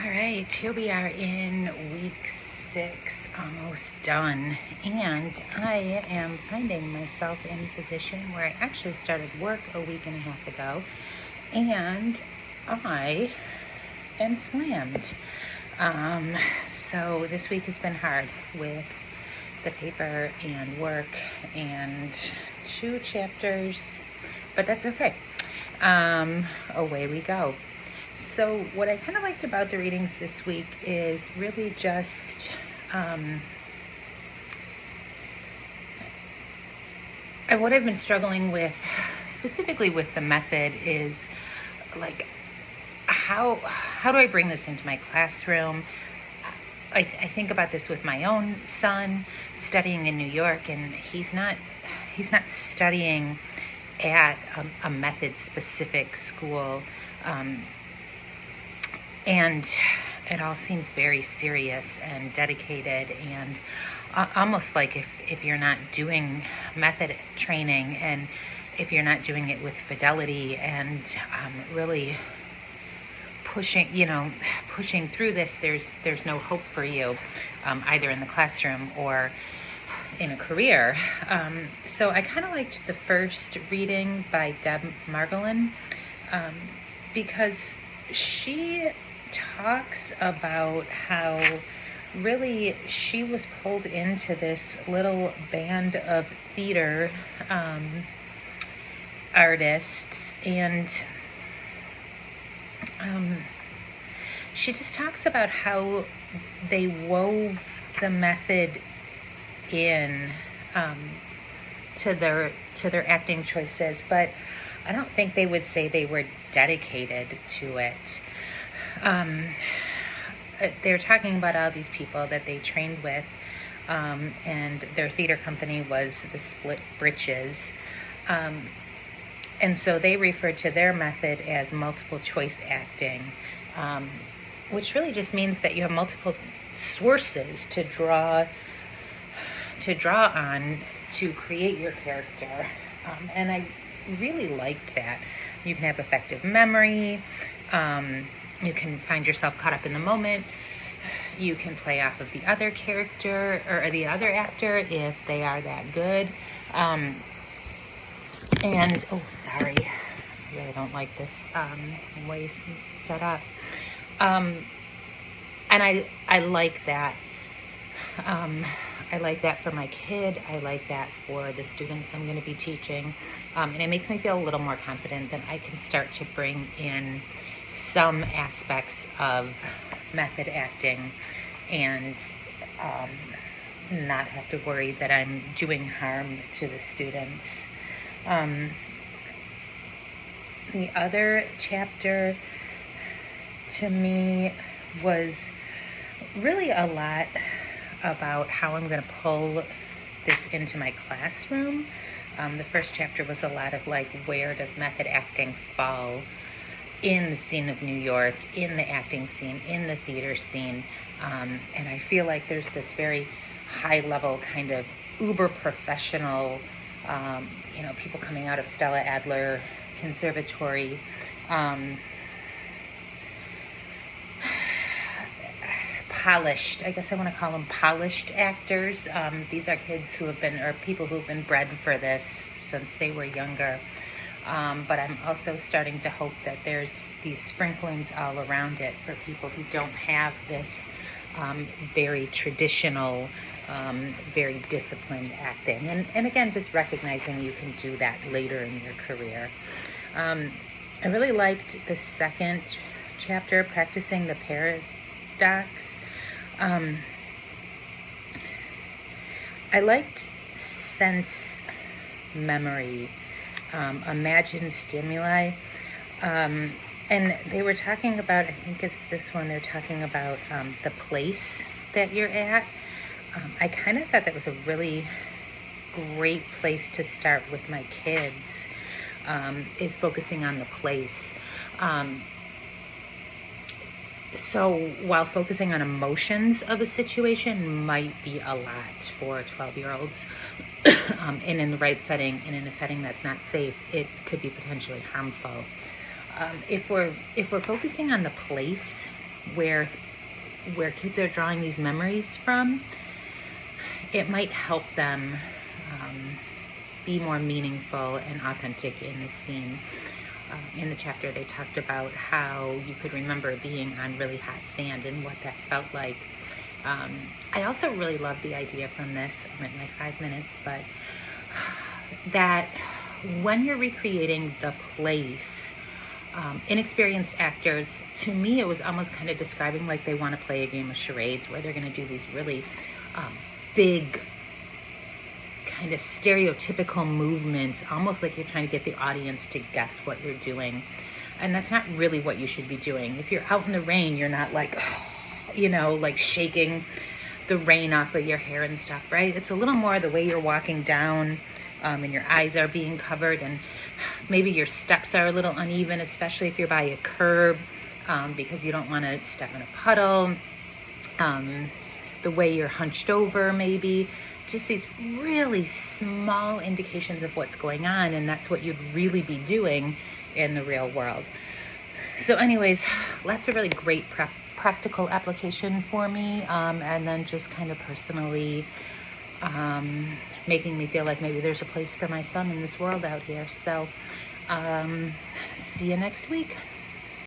All right, here we are in week 6, almost done, and I am finding myself in a position where I actually started work a week and a half ago, and I am slammed. So this week has been hard with the paper and work and 2 chapters, but that's okay. Away we go. So what I kind of liked about the readings this week is really just what I've been struggling with, specifically with the method, is like how do I bring this into my classroom? I think about this with my own son studying in New York, and he's not studying at a method specific school. And it all seems very serious and dedicated, and almost like if you're not doing method training and if you're not doing it with fidelity and really pushing through this, there's no hope for you, either in the classroom or in a career. So I kind of liked the first reading by Deb Margolin, because she talks about how really she was pulled into this little band of theater artists, and she just talks about how they wove the method in to their acting choices, but I don't think they would say they were dedicated to it. They're talking about all these people that they trained with, and their theater company was the Split Britches, and so they referred to their method as multiple choice acting, which really just means that you have multiple sources to draw on to create your character, and I really liked that. You can have effective memory. You can find yourself caught up in the moment. You can play off of the other character or the other actor if they are that good. And, oh, sorry. I really don't like this way it's set up. And I like that. I like that for my kid. I like that for the students I'm going to be teaching. And it makes me feel a little more confident that I can start to bring in some aspects of method acting and not have to worry that I'm doing harm to the students. The other chapter to me was really a lot about how I'm going to pull this into my classroom. The first chapter was a lot of like, where does method acting fall in the scene of New York, in the acting scene, in the theater scene, and I feel like there's this very high level kind of uber professional, people coming out of Stella Adler Conservatory, polished, I guess I want to call them polished actors. These are kids who have been, or people who have been bred for this since they were younger. But I'm also starting to hope that there's these sprinklings all around it for people who don't have this very traditional, very disciplined acting. And again, just recognizing you can do that later in your career. I really liked the second chapter, Practicing the Paradox. I liked sense memory, imagine stimuli, and they were talking about, I think it's this one, they're talking about the place that you're at. I kind of thought that was a really great place to start with my kids, is focusing on the place. So while focusing on emotions of a situation might be a lot for 12-year-olds, and in the right setting and in a setting that's not safe, it could be potentially harmful. If we're focusing on the place, where kids are drawing these memories from, it might help them be more meaningful and authentic in the scene. In the chapter, they talked about how you could remember being on really hot sand and what that felt like. I also really love the idea from this. I'm at my 5 minutes, but that when you're recreating the place, inexperienced actors, to me, it was almost kind of describing like they want to play a game of charades where they're going to do these really big, kind of stereotypical movements, almost like you're trying to get the audience to guess what you're doing. And that's not really what you should be doing. If you're out in the rain, you're not like, like shaking the rain off of your hair and stuff, right? It's a little more the way you're walking down, and your eyes are being covered, and maybe your steps are a little uneven, especially if you're by a curb, because you don't want to step in a puddle. The way you're hunched over, maybe. Just these really small indications of what's going on, and that's what you'd really be doing in the real world. So anyways, that's a really great practical application for me, and then just kind of personally making me feel like maybe there's a place for my son in this world out here. So see you next week.